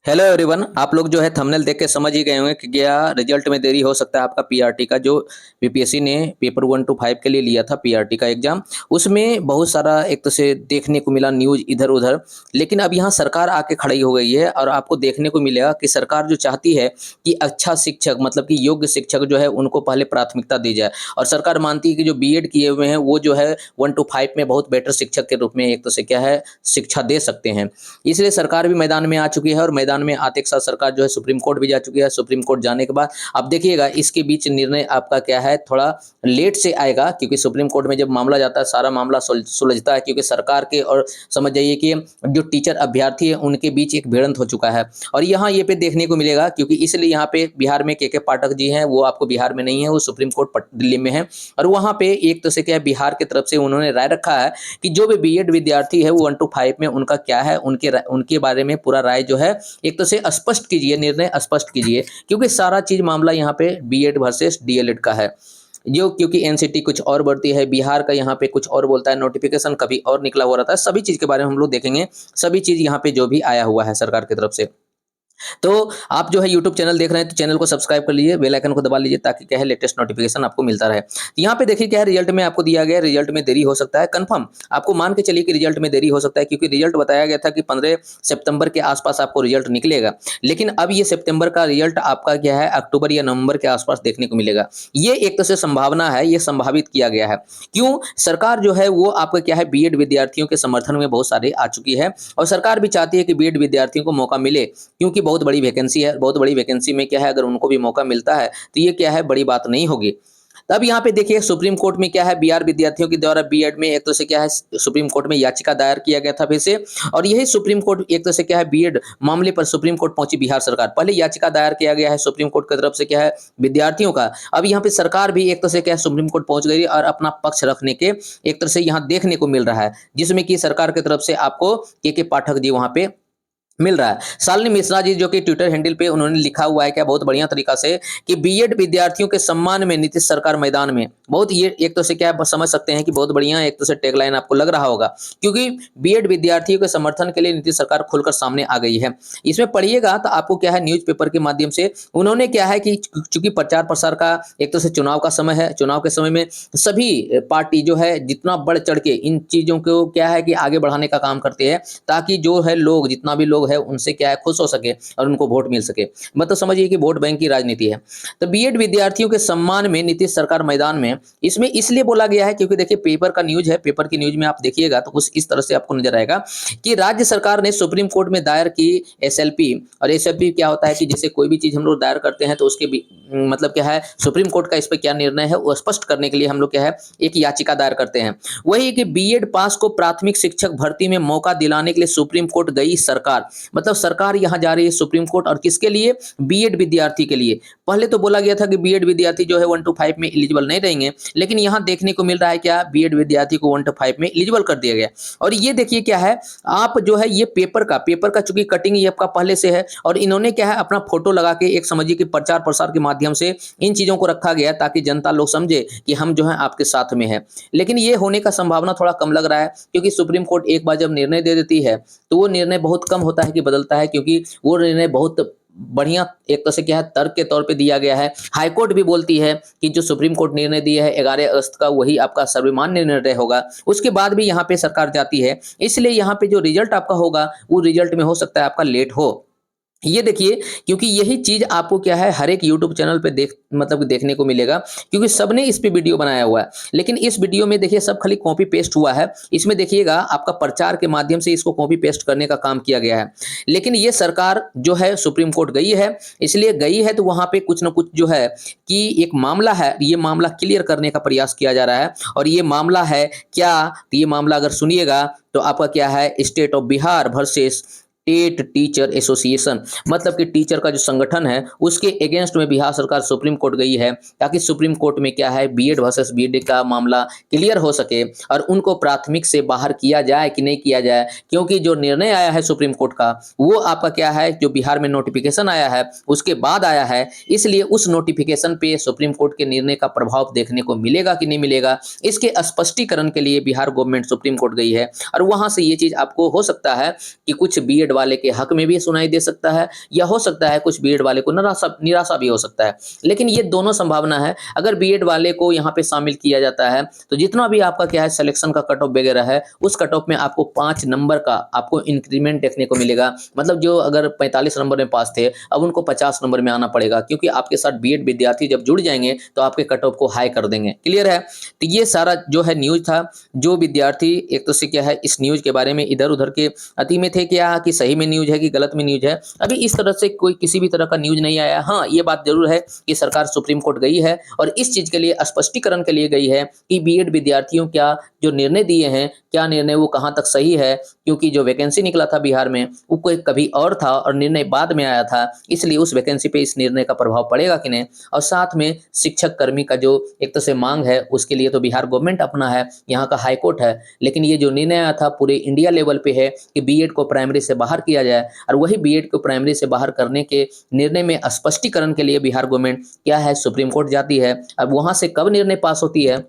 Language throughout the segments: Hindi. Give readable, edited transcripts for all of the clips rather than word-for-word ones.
Hello everyone. आप लोग जो है थंबनेल देख के समझ ही गए होंगे कि क्या रिजल्ट में देरी हो सकता है आपका पीआरटी का, जो बीपीएससी ने पेपर 1 to 5 के लिए लिया था पीआरटी का एग्जाम। उसमें बहुत सारा एक तो से देखने को मिला न्यूज इधर उधर। लेकिन अब यहाँ सरकार आके खड़ी हो गई है और आपको देखने को मिलेगा कि सरकार जो चाहती है कि अच्छा शिक्षक मतलब कि योग्य शिक्षक जो है उनको पहले प्राथमिकता दी जाए। और सरकार मानती है कि जो बीएड किए हुए हैं वो जो है 1 to 5 में बहुत बेटर शिक्षक के रूप में एक तो से क्या है शिक्षा दे सकते हैं। इसलिए सरकार भी मैदान में आ चुकी है और मैदान में आते के साथ सरकार जो है सुप्रीम कोर्ट भी जा चुकी है। सुप्रीम कोर्ट जाने के बाद अब देखिएगा इसके बीच निर्णय आपका क्या है थोड़ा लेट से आएगा, क्योंकि सुप्रीम कोर्ट में जब मामला जाता है सारा मामला सुलझता है, क्योंकि सरकार के और समझ जाइए कि जो टीचर अभ्यर्थी है उनके बीच एक भिड़ंत हो चुका है। और यहाँ ये पे देखने को मिलेगा, क्योंकि इसलिए यहाँ पे बिहार में के पाठक जी हैं, वो आपको बिहार में नहीं है, वो सुप्रीम कोर्ट दिल्ली में है। और वहाँ पे एक तो से क्या है बिहार की तरफ से उन्होंने राय रखा है कि जो भी बीएड विद्यार्थी है वो 1 to 5 में उनका क्या है उनके बारे में पूरा राय जो है एक तो से स्पष्ट कीजिए, निर्णय स्पष्ट कीजिए, क्योंकि सारा चीज मामला यहाँ पे बीएड वर्सेस डीएलएड का है। जो क्योंकि एनसीटी कुछ और बढ़ती है, बिहार का यहाँ पे कुछ और बोलता है, नोटिफिकेशन कभी और निकला हुआ रहता है। सभी चीज के बारे में हम लोग देखेंगे, सभी चीज यहाँ पे जो भी आया हुआ है सरकार की तरफ से। तो आप जो है यूट्यूब चैनल देख रहे हैं तो चैनल को सब्सक्राइब कर लीजिए, बेल आइकन को दबा लीजिए, ताकि क्या है लेटेस्ट नोटिफिकेशन आपको मिलता रहे। तो यहाँ पे देखिए क्या है रिजल्ट में आपको दिया गया, रिजल्ट में देरी हो सकता है कंफर्म। आपको मान के चलिए कि रिजल्ट में देरी हो सकता है, क्योंकि रिजल्ट बताया गया था कि 15 सितंबर के आसपास आपको रिजल्ट निकलेगा। लेकिन अब ये सितंबर का रिजल्ट आपका क्या है अक्टूबर या नवंबर के आसपास देखने को मिलेगा। ये एक तरह से संभावना है, ये संभावित किया गया है। क्यों? सरकार जो है वो आपका क्या है बीएड विद्यार्थियों के समर्थन में बहुत सारे आ चुकी है, और सरकार भी चाहती है कि बीएड विद्यार्थियों को मौका मिले, क्योंकि बहुत बड़ी वैकेंसी है। बहुत बड़ी वैकेंसी में क्या है अगर उनको भी मौका मिलता है तो ये क्या है बड़ी बात नहीं होगी। तब यहाँ पे देखिए सुप्रीम कोर्ट में क्या है बिहार विद्यार्थियों के द्वारा बीएड में एक तरह से क्या है सुप्रीम कोर्ट में याचिका दायर किया गया था फिर से। और यही सुप्रीम कोर्ट एक तरह से क्या है बीएड मामले पर सुप्रीम कोर्ट पहुंची बिहार सरकार। पहले याचिका दायर किया गया है सुप्रीम कोर्ट की तरफ से क्या है विद्यार्थियों का। अब यहाँ पे सरकार भी एक तरह से क्या है सुप्रीम कोर्ट पहुंच गई और अपना पक्ष रखने के एक तरह से यहाँ देखने को मिल रहा है, जिसमें कि सरकार की तरफ से आपको के पाठक जी वहां पे मिल रहा है। शालिनी मिश्रा जी जो कि ट्विटर हैंडल पे उन्होंने लिखा हुआ है क्या बहुत बढ़िया तरीका से कि बीएड विद्यार्थियों के सम्मान में नीतीश सरकार मैदान में। बहुत ये एक तो से क्या समझ सकते हैं कि बहुत बढ़िया एक तो से टैगलाइन आपको लग रहा होगा, क्योंकि बीएड विद्यार्थियों के समर्थन के लिए नीतीश सरकार खुलकर सामने आ गई है। इसमें पढ़िएगा तो आपको क्या है न्यूज़पेपर के माध्यम से उन्होंने क्या है कि चूंकि प्रचार प्रसार का एक तो से चुनाव का समय है, चुनाव के समय में सभी पार्टी जो है जितना बढ़ चढ़ के इन चीजों को क्या है कि आगे बढ़ाने का काम करते हैं, ताकि जो है लोग जितना भी लोग है उनसे क्या है खुश हो सके और उनको वोट मिल सके। मतलब समझिए कि वोट बैंक की राजनीति है। तो बीएड विद्यार्थियों के सम्मान में नीतीश सरकार मैदान में, इसमें इसलिए बोला गया है क्योंकि देखिए पेपर का न्यूज है, पेपर की न्यूज में आप देखिएगा तो कुछ इस तरह से आपको नजर आएगा कि राज्य सरकार ने सुप्रीम कोर्ट में दायर की एसएलपी। और एसएलपी क्या होता है कि जैसे कोई भी चीज हम लोग दायर करते हैं तो उसके मतलब क्या है सुप्रीम कोर्ट का इस पर क्या निर्णय है वो स्पष्ट करने के लिए हम लोग क्या है एक याचिका दायर करते हैं। वही कि बीएड पास को प्राथमिक शिक्षक भर्ती में मौका दिलाने के लिए सुप्रीम कोर्ट गई सरकार। मतलब सरकार यहां जा रही है सुप्रीम कोर्ट, और किसके लिए? बीएड विद्यार्थी के लिए। पहले तो बोला गया था कि बीएड विद्यार्थी जो है 1 to 5 में एलिजिबल नहीं रहेंगे, लेकिन यहां देखने को मिल रहा है क्या बीएड विद्यार्थी को 1 to 5 में एलिजिबल कर दिया गया। और ये देखिए क्या है आप जो है ये पेपर का चूंकि कटिंग ये आपका पहले से है, और इन्होंने क्या है अपना फोटो लगा के एक समझिए कि प्रचार प्रसार के माध्यम से इन चीजों को रखा गया ताकि जनता लोग समझे कि हम जो है आपके साथ में है। लेकिन ये होने का संभावना थोड़ा कम लग रहा है, क्योंकि सुप्रीम कोर्ट एक बार जब निर्णय दे देती है तो वो निर्णय बहुत कम होता है कि बदलता है, क्योंकि वो निर्णय बहुत बढ़िया एक तरह से क्या है तर्क के तौर पे दिया गया है। हाईकोर्ट भी बोलती है कि जो सुप्रीम कोर्ट निर्णय दिया है 11 अगस्त का वही आपका सर्वमान्य निर्णय होगा। उसके बाद भी यहाँ पे सरकार जाती है, इसलिए यहाँ पे जो रिजल्ट आपका होगा वो रिजल्ट में हो सकता है आपका लेट हो। ये देखिए, क्योंकि यही चीज आपको क्या है हर एक यूट्यूब चैनल पे मतलब देखने को मिलेगा, क्योंकि सबने इस पे वीडियो बनाया हुआ है। लेकिन इस वीडियो में देखिए सब खाली कॉपी पेस्ट हुआ है। इसमें देखिएगा आपका प्रचार के माध्यम से इसको कॉपी पेस्ट करने का काम किया गया है। लेकिन ये सरकार जो है सुप्रीम कोर्ट गई है, इसलिए गई है तो वहां पे कुछ ना कुछ जो है कि एक मामला है, ये मामला क्लियर करने का प्रयास किया जा रहा है। और ये मामला है क्या? तो ये मामला अगर सुनिएगा तो आपका क्या है state of Bihar versus state teacher association, मतलब कि टीचर का जो संगठन है उसके अगेंस्ट में बिहार सरकार सुप्रीम कोर्ट गई है, ताकि सुप्रीम कोर्ट में क्या है बीएड वर्सेस बीएड का मामला क्लियर हो सके और उनको प्राथमिक से बाहर किया जाए कि नहीं किया जाए। क्योंकि जो निर्णय आया है सुप्रीम कोर्ट का वो आपका क्या है जो बिहार में नोटिफिकेशन आया है उसके बाद आया है, इसलिए उस नोटिफिकेशन पे सुप्रीम कोर्ट के निर्णय का प्रभाव देखने को मिलेगा कि नहीं मिलेगा, इसके स्पष्टीकरण के लिए बिहार गवर्नमेंट सुप्रीम कोर्ट गई है। और वहां से ये चीज आपको हो सकता है कि कुछ बीएड वाले के हक में भी सुनाई दे सकता है, या हो सकता है कुछ बीएड वाले को निराशा निराशा भी हो सकता है। लेकिन ये दोनों संभावना है। अगर बीएड वाले को यहाँ पे शामिल किया जाता है तो जितना भी आपका क्या है सिलेक्शन का कट ऑफ वगैरह है, उस कट ऑफ में आपको 5 नंबर का आपको इंक्रीमेंट देखने को मिलेगा। मतलब जो अगर 45 नंबर में पास थे, अब उनको 50 नंबर में आना पड़ेगा, क्योंकि आपके साथ बीएड विद्यार्थी जब जुड़ जाएंगे तो आपके कट ऑफ को हाई कर देंगे। क्लियर है? तो ये सारा जो है न्यूज था। जो विद्यार्थी एक तो से क्या है इस न्यूज के बारे में इधर उधर के अति में थे क्या कि सही में न्यूज है कि गलत में न्यूज है, अभी इस तरह से कोई किसी भी तरह का न्यूज नहीं आया। हाँ, ये बात जरूर है कि सरकार सुप्रीम कोर्ट गई है और इस चीज के लिए स्पष्टीकरण के लिए गई है कि बीएड विद्यार्थियों क्या जो निर्णय दिए हैं, क्या निर्णय वो कहां तक सही है, क्योंकि जो वैकेंसी निकला था बिहार में वो कोई कभी और था और निर्णय बाद में आया था, इसलिए उस वैकेंसी पे इस निर्णय का प्रभाव पड़ेगा कि नहीं। और साथ में शिक्षक कर्मी का जो एक तरह से मांग है उसके लिए तो बिहार गवर्नमेंट अपना है, यहाँ का हाई कोर्ट है, लेकिन ये जो निर्णय आया था पूरे इंडिया लेवल पे है कि बीएड को प्राइमरी से बाहर किया जाए, और वही बीएड को प्राइमरी से बाहर करने के निर्णय में स्पष्टीकरण के लिए बिहार गवर्नमेंट क्या है सुप्रीम कोर्ट जाती है। अब वहां से कब निर्णय पास होती है,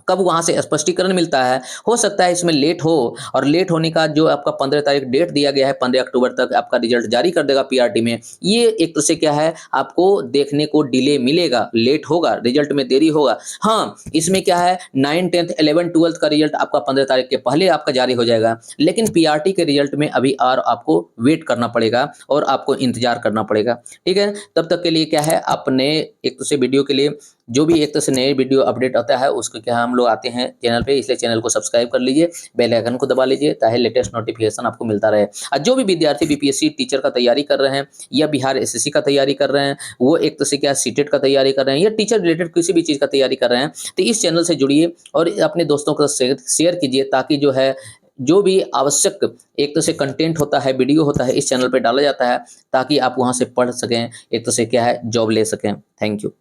कब वहां से स्पष्टीकरण मिलता है, हो सकता है इसमें लेट हो, और लेट होने का जो आपका 15 तारीख डेट दिया गया है, 15 अक्टूबर तक आपका रिजल्ट जारी कर देगा पीआरटी में, ये एक तरह से क्या है आपको देखने को डिले मिलेगा, लेट होगा, रिजल्ट में देरी होगा। हाँ, इसमें क्या है 9, 10, 11, 12 का रिजल्ट आपका 15 तारीख के पहले आपका जारी हो जाएगा, लेकिन पीआरटी के रिजल्ट में अभी और आपको वेट करना पड़ेगा और आपको इंतजार करना पड़ेगा। ठीक है, तब तक के लिए क्या है अपने एक तरह से वीडियो के लिए जो भी एक तरह से नए वीडियो अपडेट आता है उसको क्या हम लोग आते हैं चैनल पे, इसलिए चैनल को सब्सक्राइब कर लीजिए, बेल आइकन को दबा लीजिए ताकि लेटेस्ट नोटिफिकेशन आपको मिलता रहे। और जो भी विद्यार्थी बीपीएससी टीचर का तैयारी कर रहे हैं या बिहार एसएससी का तैयारी कर रहे हैं, वो एक तरह से क्या सीटेट का तैयारी कर रहे हैं या टीचर रिलेटेड किसी भी चीज़ का तैयारी कर रहे हैं, तो इस चैनल से जुड़िए और अपने दोस्तों को शेयर कीजिए, ताकि जो है जो भी आवश्यक एक तरह से कंटेंट होता है, वीडियो होता है, इस चैनल पे डाला जाता है, ताकि आप वहाँ से पढ़ सकें, एक तरह से क्या है जॉब ले सकें। Thank you.